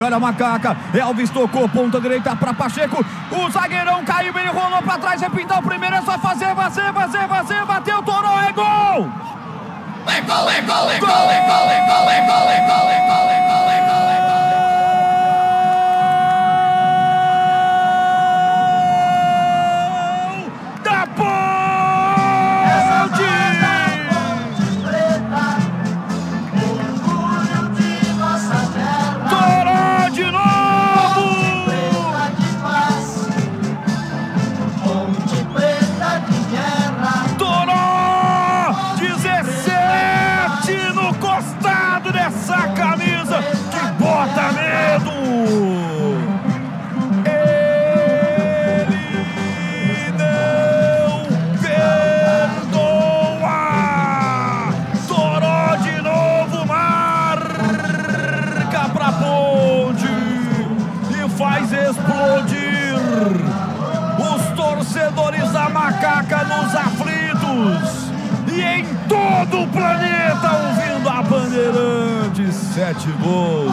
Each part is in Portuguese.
Olha a Macaca, Elvis tocou, ponta direita para Pacheco, o zagueirão caiu, ele rolou para trás, é pintar o primeiro, é só fazer, bateu, Toró, é gol! É gol, é gol, é gol, é gol, é gol, é gol, é gol, é gol, é gol, é gol, é gol, é gol. Da Ponte! Toró de novo! Toró! 17 no costado dessa camisa que bota medo! Ele não perdoa! Toró de novo, marca pra Ponte e faz explodir os torcedores da Macaca nos aflitos e em todo o planeta ouvindo a Bandeirantes. 7 gols,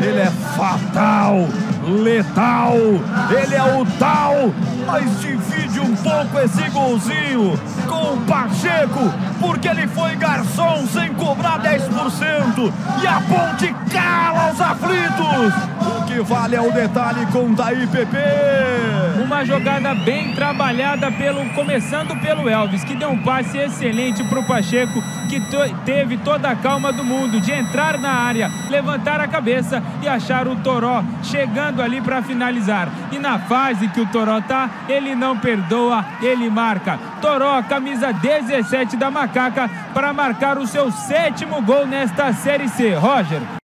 ele é fatal, letal, ele é o tal, mas divide um pouco esse golzinho com o Pacheco, porque ele foi garçom sem cobrar 10% e a Ponte cala os aflitos. O que vale é o detalhe com Daí Pepe. Uma jogada bem trabalhada começando pelo Elvis, que deu um passe excelente para o Pacheco, que teve toda a calma do mundo de entrar na área, levantar a cabeça e achar o Toró chegando ali para finalizar. E na fase que o Toró tá, ele não perdoa, ele marca. Toró, camisa 17 da Macaca, para marcar o seu 7º gol nesta Série C. Roger.